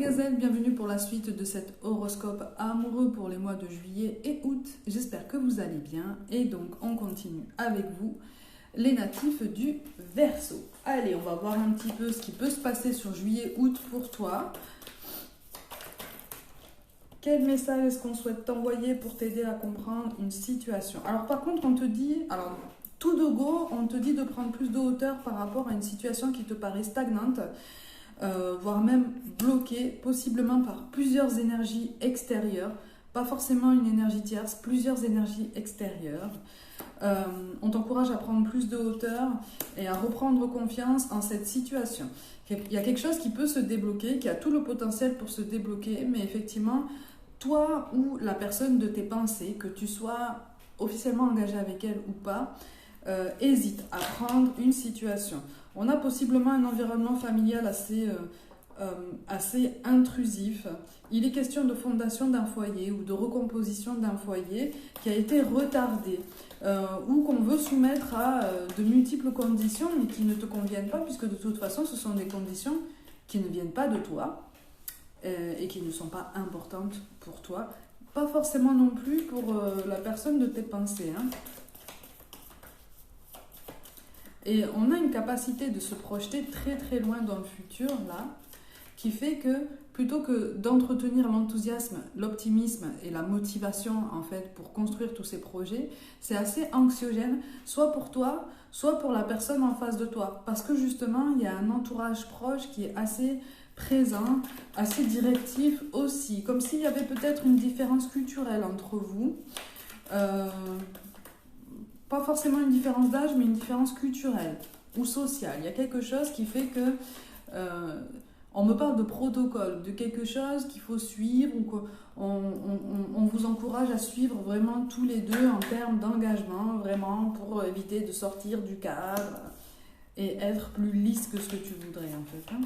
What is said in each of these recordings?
gazelles, bienvenue pour la suite de cet horoscope amoureux pour les mois de juillet et août. J'espère que vous allez bien et donc on continue avec vous les natifs du Verseau. Allez, on va voir un petit peu ce qui peut se passer sur juillet-août pour toi. Quel message est-ce qu'on souhaite t'envoyer pour t'aider à comprendre une situation? Alors par contre, on te dit, tout de go, on te dit de prendre plus de hauteur par rapport à une situation qui te paraît stagnante. Voire même bloqué, possiblement par plusieurs énergies extérieures, pas forcément une énergie tierce, plusieurs énergies extérieures. On t'encourage à prendre plus de hauteur et à reprendre confiance en cette situation. Il y a quelque chose qui peut se débloquer, qui a tout le potentiel pour se débloquer, mais effectivement, toi ou la personne de tes pensées, que tu sois officiellement engagé avec elle ou pas, hésite à prendre une situation. On a possiblement un environnement familial assez intrusif. Il est question de fondation d'un foyer ou de recomposition d'un foyer qui a été retardé ou qu'on veut soumettre à de multiples conditions mais qui ne te conviennent pas puisque de toute façon ce sont des conditions qui ne viennent pas de toi et qui ne sont pas importantes pour toi. Pas forcément non plus pour la personne de tes pensées, hein. Et on a une capacité de se projeter très très loin dans le futur, là, qui fait que plutôt que d'entretenir l'enthousiasme, l'optimisme et la motivation, en fait, pour construire tous ces projets, c'est assez anxiogène, soit pour toi, soit pour la personne en face de toi. Parce que justement, il y a un entourage proche qui est assez présent, assez directif aussi, comme s'il y avait peut-être une différence culturelle entre vous. Pas forcément une différence d'âge, mais une différence culturelle ou sociale. Il y a quelque chose qui fait que on me parle de protocole, de quelque chose qu'il faut suivre ou qu'on vous encourage à suivre vraiment tous les deux en termes d'engagement, vraiment pour éviter de sortir du cadre et être plus lisse que ce que tu voudrais en fait. Hein.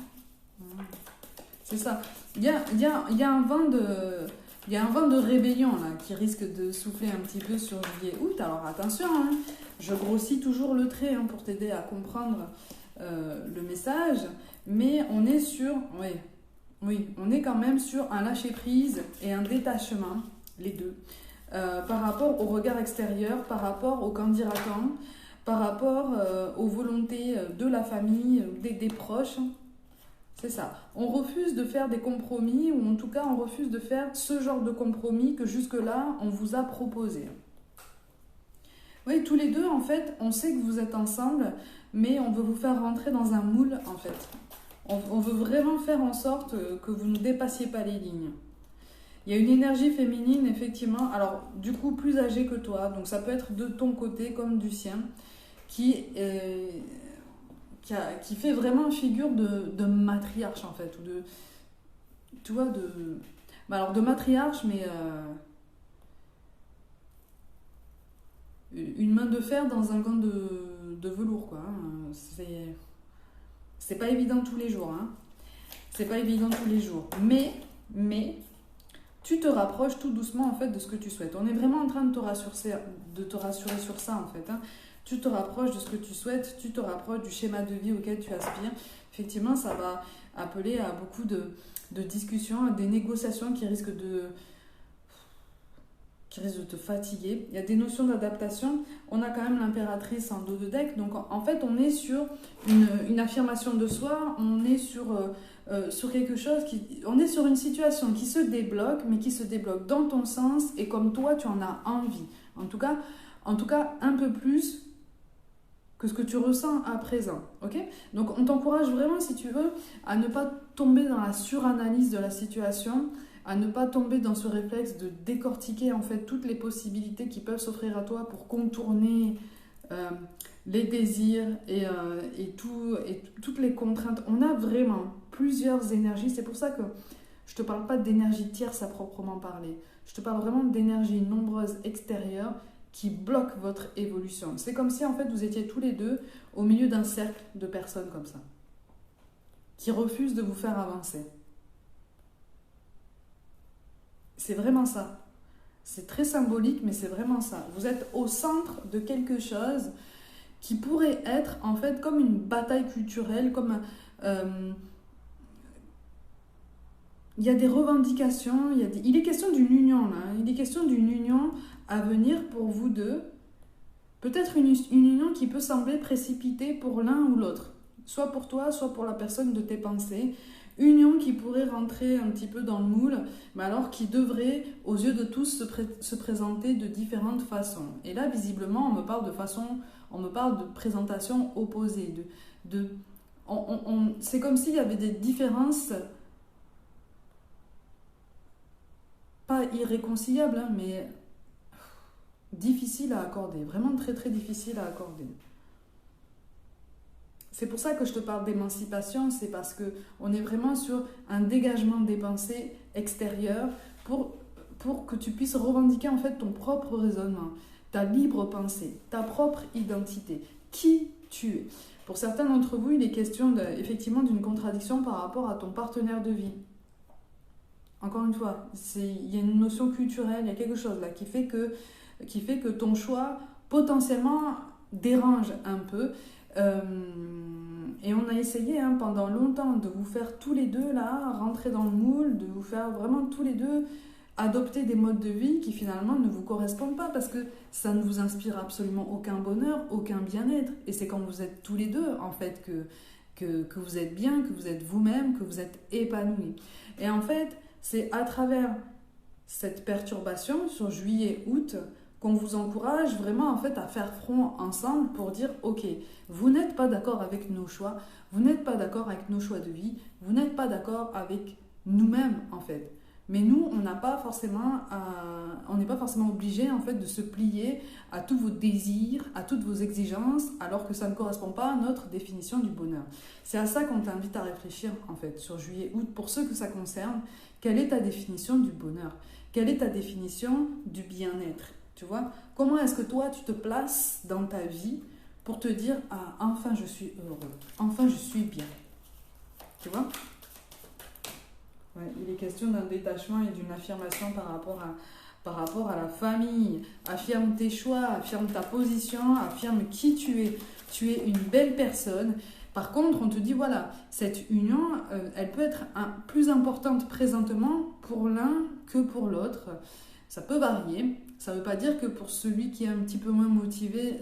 C'est ça. Il y a un vent de... Il y a un vent de rébellion là, qui risque de souffler un petit peu sur juillet-août. Alors attention, hein, je grossis toujours le trait pour t'aider à comprendre le message. Mais on est sur... Oui, on est quand même sur un lâcher-prise et un détachement, les deux, par rapport au regard extérieur, par rapport au candidatant, par rapport aux volontés de la famille, des proches. C'est ça. On refuse de faire des compromis, ou en tout cas, on refuse de faire ce genre de compromis que jusque-là, on vous a proposé. Oui, tous les deux, en fait, on sait que vous êtes ensemble, mais on veut vous faire rentrer dans un moule, en fait. On veut vraiment faire en sorte que vous ne dépassiez pas les lignes. Il y a une énergie féminine, effectivement, alors, du coup, plus âgée que toi, donc ça peut être de ton côté comme du sien, qui fait vraiment figure de matriarche en fait, ou de, tu vois, alors de matriarche, mais une main de fer dans un gant de velours, quoi. Hein. C'est pas évident tous les jours, hein. C'est pas évident tous les jours, mais tu te rapproches tout doucement en fait de ce que tu souhaites. On est vraiment en train de te rassurer sur ça en fait, hein. Tu te rapproches de ce que tu souhaites, tu te rapproches du schéma de vie auquel tu aspires. Effectivement, ça va appeler à beaucoup de discussions, à des négociations qui risquent de te fatiguer. Il y a des notions d'adaptation. On a quand même l'impératrice en dos de deck. Donc, en fait, on est sur une affirmation de soi. On est sur quelque chose on est sur une situation qui se débloque, mais qui se débloque dans ton sens et comme toi, tu en as envie. En tout cas, un peu plus que ce que tu ressens à présent, ok? Donc on t'encourage vraiment, si tu veux, à ne pas tomber dans la suranalyse de la situation, à ne pas tomber dans ce réflexe de décortiquer en fait toutes les possibilités qui peuvent s'offrir à toi pour contourner les désirs et toutes les contraintes. On a vraiment plusieurs énergies, c'est pour ça que je te parle pas d'énergie tierce à proprement parler, je te parle vraiment d'énergie nombreuse extérieure qui bloque votre évolution. C'est comme si en fait vous étiez tous les deux au milieu d'un cercle de personnes comme ça, qui refusent de vous faire avancer. C'est vraiment ça. C'est très symbolique, mais c'est vraiment ça. Vous êtes au centre de quelque chose qui pourrait être en fait comme une bataille culturelle, comme il y a des revendications, il est question d'une union là, il est question d'une union à venir pour vous deux. Peut-être une union qui peut sembler précipitée pour l'un ou l'autre, soit pour toi, soit pour la personne de tes pensées. Union qui pourrait rentrer un petit peu dans le moule, mais alors qui devrait, aux yeux de tous, se présenter de différentes façons. Et là, visiblement, on me parle de présentation opposée. C'est comme s'il y avait des différences, pas irréconciliables, hein, mais difficiles à accorder, vraiment très très difficiles à accorder. C'est pour ça que je te parle d'émancipation, c'est parce qu'on est vraiment sur un dégagement des pensées extérieures pour que tu puisses revendiquer en fait ton propre raisonnement, ta libre pensée, ta propre identité, qui tu es. Pour certains d'entre vous, il est question effectivement d'une contradiction par rapport à ton partenaire de vie. Encore une fois, il y a une notion culturelle, il y a quelque chose là qui fait que ton choix potentiellement dérange un peu. Et on a essayé pendant longtemps de vous faire tous les deux là, rentrer dans le moule, de vous faire vraiment tous les deux adopter des modes de vie qui finalement ne vous correspondent pas parce que ça ne vous inspire absolument aucun bonheur, aucun bien-être. Et c'est quand vous êtes tous les deux en fait que vous êtes bien, que vous êtes vous-même, que vous êtes épanoui. Et en fait, c'est à travers cette perturbation sur juillet-août qu'on vous encourage vraiment en fait à faire front ensemble pour dire ok, vous n'êtes pas d'accord avec nos choix, vous n'êtes pas d'accord avec nos choix de vie, vous n'êtes pas d'accord avec nous-mêmes en fait. Mais nous, on n'est pas forcément obligé en fait de se plier à tous vos désirs, à toutes vos exigences, alors que ça ne correspond pas à notre définition du bonheur. C'est à ça qu'on t'invite à réfléchir en fait sur juillet-août. Pour ceux que ça concerne, quelle est ta définition du bonheur? Quelle est ta définition du bien-être? Tu vois, comment est-ce que toi tu te places dans ta vie pour te dire ah enfin je suis heureux, enfin je suis bien. Tu vois? Ouais, il est question d'un détachement et d'une affirmation par rapport à la famille. Affirme tes choix, affirme ta position, affirme qui tu es. Tu es une belle personne. Par contre, on te dit, voilà, cette union, elle peut être plus importante présentement pour l'un que pour l'autre. Ça peut varier. Ça ne veut pas dire que pour celui qui est un petit peu moins motivé,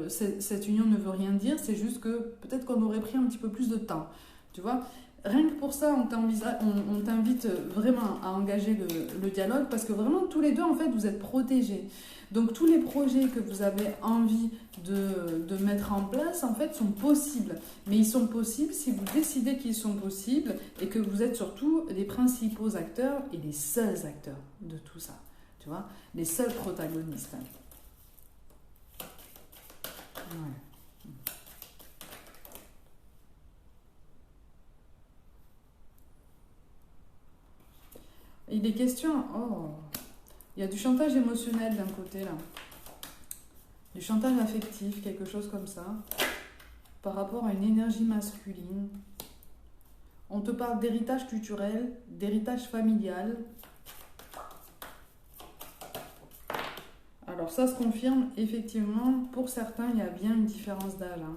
cette union ne veut rien dire. C'est juste que peut-être qu'on aurait pris un petit peu plus de temps. Tu vois ? Rien que pour ça, on t'invite vraiment à engager le dialogue parce que vraiment, tous les deux, en fait, vous êtes protégés. Donc, tous les projets que vous avez envie de mettre en place, en fait, sont possibles. Mais ils sont possibles si vous décidez qu'ils sont possibles et que vous êtes surtout les principaux acteurs et les seuls acteurs de tout ça. Tu vois, les seuls protagonistes. Ouais. Il est question... Oh, il y a du chantage émotionnel d'un côté, là. Du chantage affectif, quelque chose comme ça. Par rapport à une énergie masculine. On te parle d'héritage culturel, d'héritage familial. Alors ça se confirme, effectivement, pour certains, il y a bien une différence d'âge. Hein.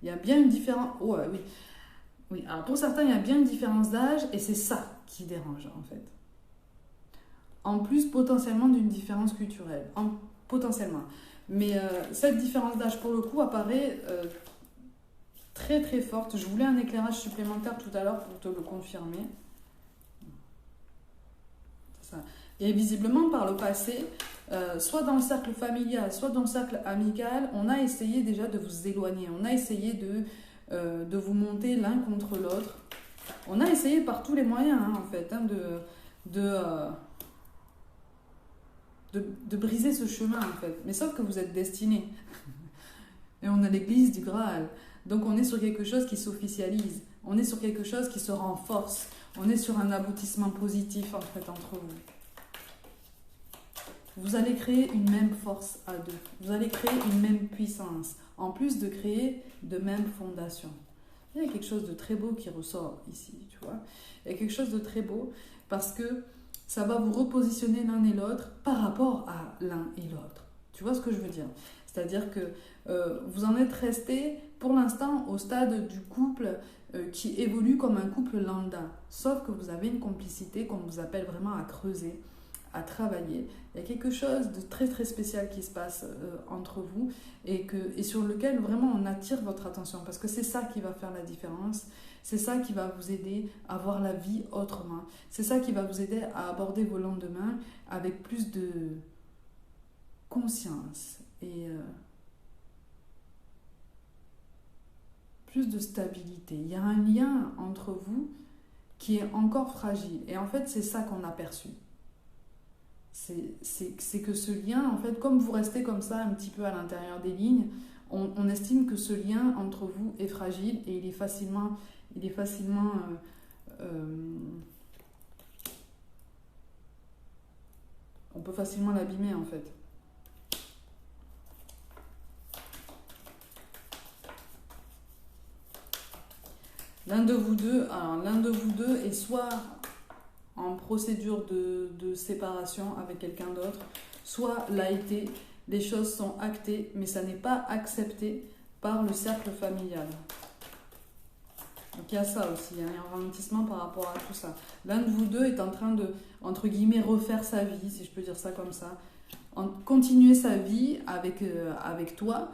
Il y a bien une différence... Oh, oui. Oui, alors pour certains, il y a bien une différence d'âge et c'est ça qui dérange, en fait. En plus, potentiellement, d'une différence culturelle. Potentiellement. Mais cette différence d'âge, pour le coup, apparaît très très forte. Je voulais un éclairage supplémentaire tout à l'heure pour te le confirmer. C'est ça. Et visiblement, par le passé, soit dans le cercle familial, soit dans le cercle amical, on a essayé déjà de vous éloigner. On a essayé de vous monter l'un contre l'autre. On a essayé par tous les moyens, hein, en fait, hein, de briser ce chemin, en fait. Mais sauf que vous êtes destinés. Et on a l'église du Graal. Donc on est sur quelque chose qui s'officialise. On est sur quelque chose qui se renforce. On est sur un aboutissement positif, en fait, entre vous. Vous allez créer une même force à deux. Vous allez créer une même puissance. En plus de créer de mêmes fondations. Il y a quelque chose de très beau qui ressort ici, tu vois. Il y a quelque chose de très beau parce que ça va vous repositionner l'un et l'autre par rapport à l'un et l'autre. Tu vois ce que je veux dire? C'est-à-dire que vous en êtes resté pour l'instant au stade du couple qui évolue comme un couple lambda. Sauf que vous avez une complicité qu'on vous appelle vraiment à creuser, à travailler. Il y a quelque chose de très très spécial qui se passe entre vous et sur lequel vraiment on attire votre attention parce que c'est ça qui va faire la différence. C'est ça qui va vous aider à voir la vie autrement. C'est ça qui va vous aider à aborder vos lendemains avec plus de conscience et plus de stabilité. Il y a un lien entre vous qui est encore fragile. Et en fait, c'est ça qu'on a perçu. C'est que ce lien, en fait, comme vous restez comme ça un petit peu à l'intérieur des lignes, on estime que ce lien entre vous est fragile et il est facilement on peut facilement l'abîmer en fait. L'un de vous deux est soit en procédure de séparation avec quelqu'un d'autre, soit l'a été, les choses sont actées, mais ça n'est pas accepté par le cercle familial. Donc il y a ça aussi, il y a un ralentissement par rapport à tout ça. L'un de vous deux est en train de, entre guillemets, refaire sa vie, si je peux dire ça comme ça, continuer sa vie avec toi,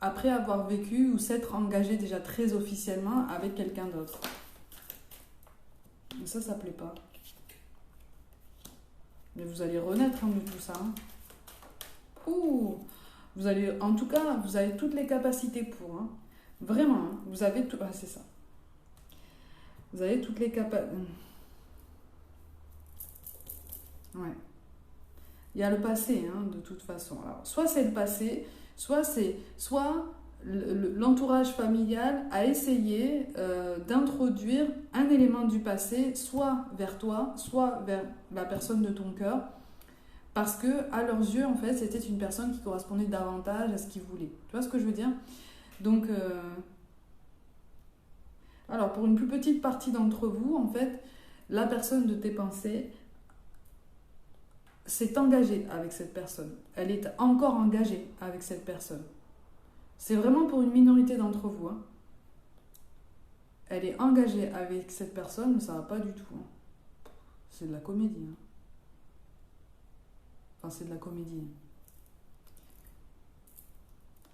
après avoir vécu ou s'être engagé déjà très officiellement avec quelqu'un d'autre. Mais ça plaît pas. Mais vous allez renaître de tout ça. Ouh, vous allez, en tout cas, vous avez toutes les capacités pour. Vraiment, vous avez tout. Ah, c'est ça. Vous avez toutes les capacités. Ouais. Il y a le passé, de toute façon. Alors, soit c'est le passé, soit l'entourage familial a essayé d'introduire un élément du passé, soit vers toi, soit vers la personne de ton cœur, parce que à leurs yeux, en fait, c'était une personne qui correspondait davantage à ce qu'ils voulaient. Tu vois ce que je veux dire ? Donc, alors pour une plus petite partie d'entre vous, en fait, la personne de tes pensées s'est engagée avec cette personne. Elle est encore engagée avec cette personne. C'est vraiment pour une minorité d'entre vous. Elle est engagée avec cette personne, mais ça va pas du tout. C'est de la comédie. Enfin, c'est de la comédie.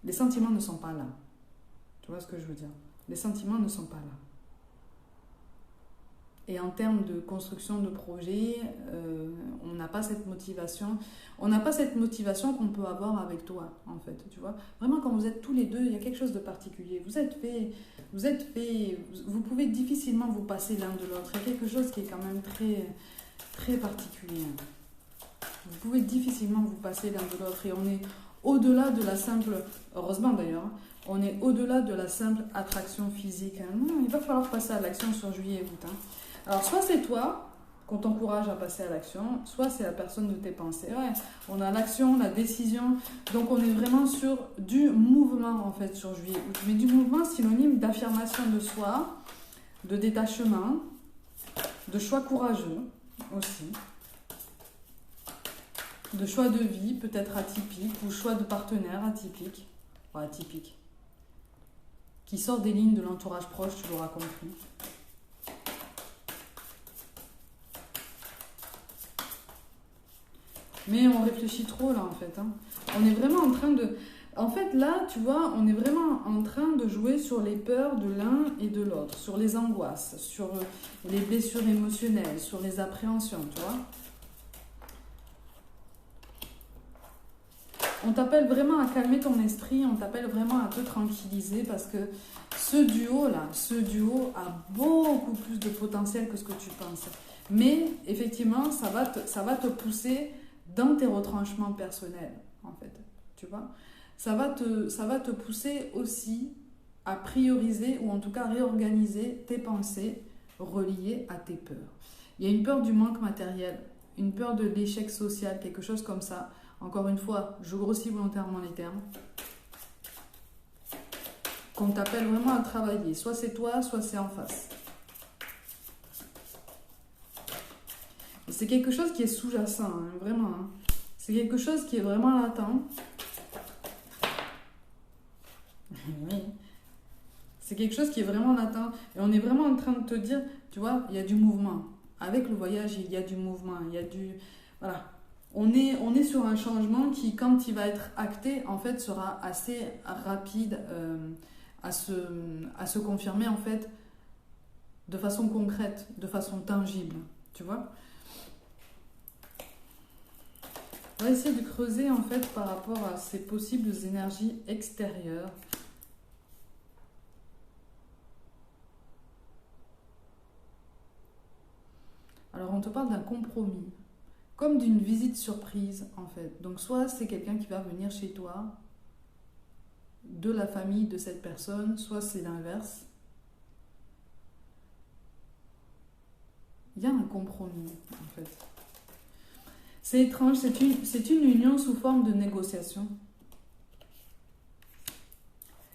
Les sentiments ne sont pas là. Tu vois ce que je veux dire ? Les sentiments ne sont pas là. Et en termes de construction de projet, on n'a pas cette motivation. On n'a pas cette motivation qu'on peut avoir avec toi, en fait. Tu vois ? Vraiment, quand vous êtes tous les deux, il y a quelque chose de particulier. Vous êtes fait, vous pouvez difficilement vous passer l'un de l'autre. Il y a quelque chose qui est quand même très, très particulier. Vous pouvez difficilement vous passer l'un de l'autre. Et on est au-delà de la simple, heureusement d'ailleurs, on est au-delà de la simple attraction physique. Non, il va falloir passer à l'action sur juillet et août. Alors, soit c'est toi qu'on t'encourage à passer à l'action, soit c'est la personne de tes pensées. Ouais, on a l'action, la décision, donc on est vraiment sur du mouvement en fait sur juillet août. Mais du mouvement synonyme d'affirmation de soi, de détachement, de choix courageux aussi, de choix de vie peut-être atypique ou choix de partenaire atypique, enfin, atypique, qui sort des lignes de l'entourage proche, tu l'auras compris. Mais on réfléchit trop là en fait. On est vraiment en train de... En fait là, tu vois, on est vraiment en train de jouer sur les peurs de l'un et de l'autre, sur les angoisses, sur les blessures émotionnelles, sur les appréhensions, tu vois. On t'appelle vraiment à calmer ton esprit, on t'appelle vraiment à te tranquilliser parce que ce duo a beaucoup plus de potentiel que ce que tu penses. Mais effectivement, ça va te pousser dans tes retranchements personnels, en fait, tu vois. Ça va te pousser aussi à prioriser ou en tout cas réorganiser tes pensées reliées à tes peurs. Il y a une peur du manque matériel, une peur de l'échec social, quelque chose comme ça. Encore une fois, je grossis volontairement les termes. Qu'on t'appelle vraiment à travailler. Soit c'est toi, soit c'est en face. Et c'est quelque chose qui est sous-jacent, vraiment. C'est quelque chose qui est vraiment latent. Oui. C'est quelque chose qui est vraiment latent. Et on est vraiment en train de te dire, tu vois, il y a du mouvement. Avec le voyage, il y a du mouvement. Il y a du... Voilà. On est sur un changement qui, quand il va être acté, en fait, sera assez rapide à se confirmer, en fait, de façon concrète, de façon tangible. Tu vois? On va essayer de creuser, en fait, par rapport à ces possibles énergies extérieures. Alors, on te parle d'un compromis, comme d'une visite surprise, en fait. Donc, soit c'est quelqu'un qui va venir chez toi, de la famille de cette personne, soit c'est l'inverse. Il y a un compromis, en fait. C'est étrange, c'est une union sous forme de négociation.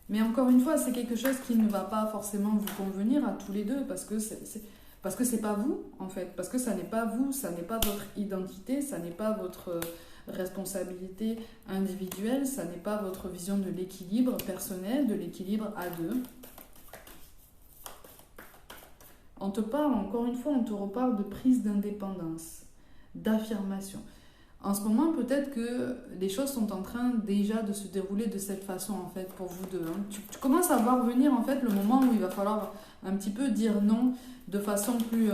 Mais encore une fois, c'est quelque chose qui ne va pas forcément vous convenir à tous les deux, parce que c'est pas vous, en fait. Parce que ça n'est pas vous, ça n'est pas votre identité, ça n'est pas votre responsabilité individuelle, ça n'est pas votre vision de l'équilibre personnel, de l'équilibre à deux. On te parle, encore une fois, on te reparle de prise d'indépendance, d'affirmation. En ce moment, peut-être que les choses sont en train déjà de se dérouler de cette façon, en fait, pour vous deux. Hein. Tu commences à voir venir, en fait, le moment où il va falloir un petit peu dire non de façon plus...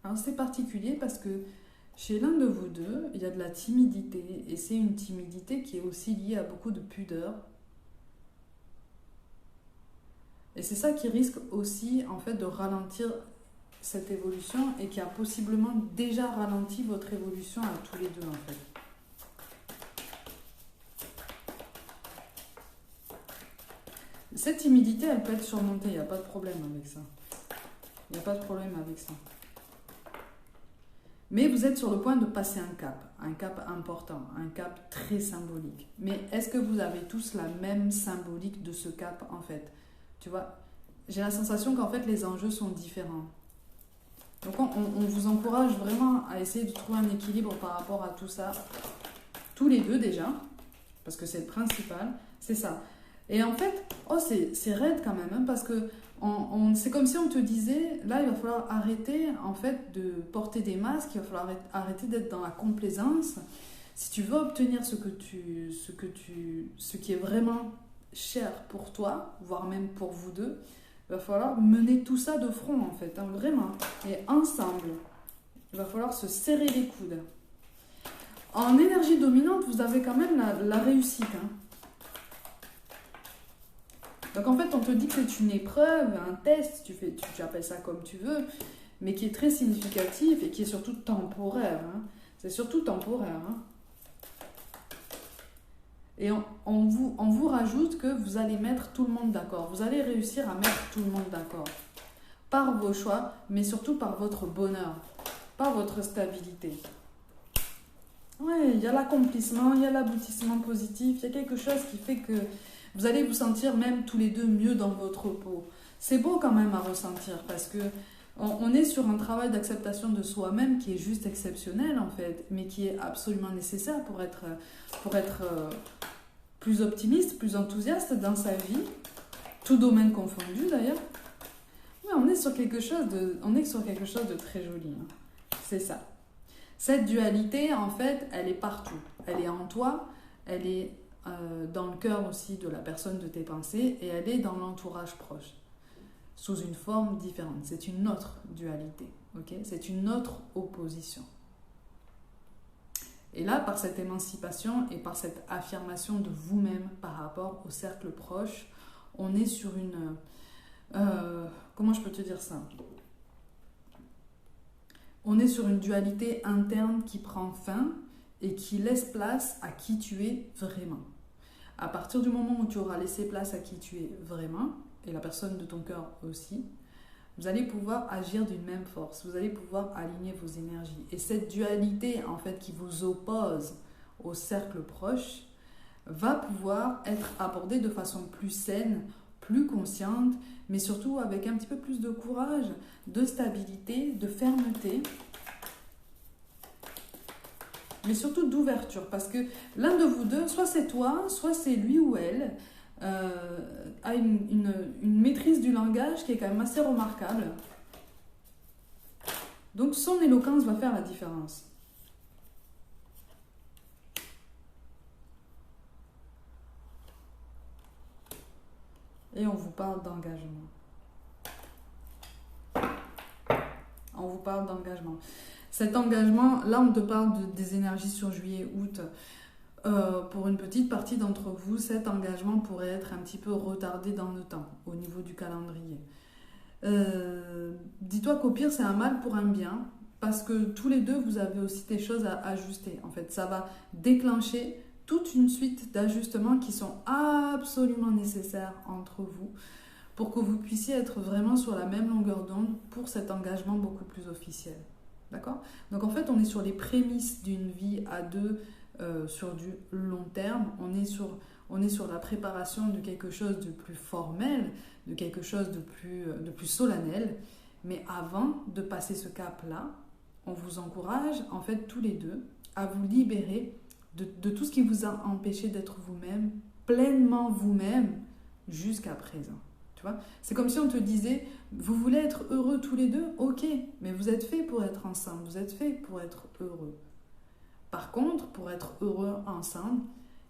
Alors, c'est particulier parce que chez l'un de vous deux, il y a de la timidité, et c'est une timidité qui est aussi liée à beaucoup de pudeur. Et c'est ça qui risque aussi, en fait, de ralentir cette évolution et qui a possiblement déjà ralenti votre évolution à tous les deux, en fait. Cette timidité, elle peut être surmontée, il n'y a pas de problème avec ça. Il n'y a pas de problème avec ça. Mais vous êtes sur le point de passer un cap important, un cap très symbolique. Mais est-ce que vous avez tous la même symbolique de ce cap, en fait? Tu vois, j'ai la sensation qu'en fait, les enjeux sont différents. Donc, on vous encourage vraiment à essayer de trouver un équilibre par rapport à tout ça. Tous les deux, déjà, parce que c'est le principal, c'est ça. Et en fait, c'est raide quand même, hein, parce que c'est comme si on te disait, là, il va falloir arrêter, en fait, de porter des masques, il va falloir arrêter d'être dans la complaisance. Si tu veux obtenir ce qui est vraiment cher pour toi, voire même pour vous deux, il va falloir mener tout ça de front, en fait, hein, vraiment. Et ensemble, il va falloir se serrer les coudes. En énergie dominante, vous avez quand même la réussite. Hein. Donc en fait, on te dit que c'est une épreuve, un test, tu appelles ça comme tu veux, mais qui est très significatif et qui est surtout temporaire. Hein. C'est surtout temporaire. Hein. Et on vous rajoute que vous allez mettre tout le monde d'accord. Vous allez réussir à mettre tout le monde d'accord. Par vos choix, mais surtout par votre bonheur, par votre stabilité. Ouais, il y a l'accomplissement, il y a l'aboutissement positif, il y a quelque chose qui fait que vous allez vous sentir même tous les deux mieux dans votre peau. C'est beau quand même à ressentir parce que on est sur un travail d'acceptation de soi-même qui est juste exceptionnel en fait, mais qui est absolument nécessaire pour être plus optimiste, plus enthousiaste dans sa vie, tout domaine confondu d'ailleurs. Ouais, on est sur quelque chose de très joli. Hein. C'est ça. Cette dualité, en fait, elle est partout. Elle est en toi, elle est dans le cœur aussi de la personne de tes pensées et elle est dans l'entourage proche, sous une forme différente. C'est une autre dualité, ok? C'est une autre opposition. Et là, par cette émancipation et par cette affirmation de vous-même par rapport au cercle proche, on est sur une... comment je peux te dire ça? On est sur une dualité interne qui prend fin et qui laisse place à qui tu es vraiment. À partir du moment où tu auras laissé place à qui tu es vraiment, et la personne de ton cœur aussi, vous allez pouvoir agir d'une même force, vous allez pouvoir aligner vos énergies. Et cette dualité, en fait, qui vous oppose au cercle proche, va pouvoir être abordée de façon plus saine, plus consciente, mais surtout avec un petit peu plus de courage, de stabilité, de fermeté. mais surtout d'ouverture. Parce que l'un de vous deux, soit c'est toi, soit c'est lui ou elle, a une maîtrise du langage qui est quand même assez remarquable. Donc son éloquence va faire la différence. Et on vous parle d'engagement. On vous parle d'engagement. Cet engagement, là on te parle des énergies sur juillet-août. Pour une petite partie d'entre vous, cet engagement pourrait être un petit peu retardé dans le temps, au niveau du calendrier. Dis-toi qu'au pire, c'est un mal pour un bien, parce que tous les deux, vous avez aussi des choses à ajuster. En fait, ça va déclencher toute une suite d'ajustements qui sont absolument nécessaires entre vous pour que vous puissiez être vraiment sur la même longueur d'onde pour cet engagement beaucoup plus officiel. D'accord ? Donc en fait, on est sur les prémices d'une vie à deux sur du long terme. On est sur la préparation de quelque chose de plus formel, de quelque chose de plus solennel. Mais avant de passer ce cap-là, on vous encourage, en fait, tous les deux, à vous libérer de tout ce qui vous a empêché d'être vous-même, pleinement vous-même, jusqu'à présent. Tu vois ? C'est comme si on te disait, vous voulez être heureux tous les deux ? Ok, mais vous êtes faits pour être ensemble, vous êtes faits pour être heureux. Par contre, pour être heureux ensemble,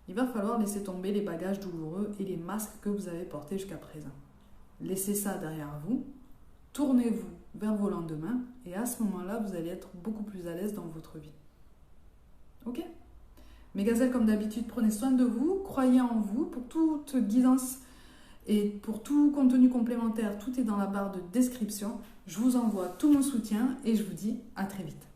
il va falloir laisser tomber les bagages douloureux et les masques que vous avez portés jusqu'à présent. Laissez ça derrière vous, tournez-vous vers vos lendemains et à ce moment-là, vous allez être beaucoup plus à l'aise dans votre vie. Ok ? Mes gazelles, comme d'habitude, prenez soin de vous, croyez en vous. Pour toute guidance et pour tout contenu complémentaire, tout est dans la barre de description. Je vous envoie tout mon soutien et je vous dis à très vite.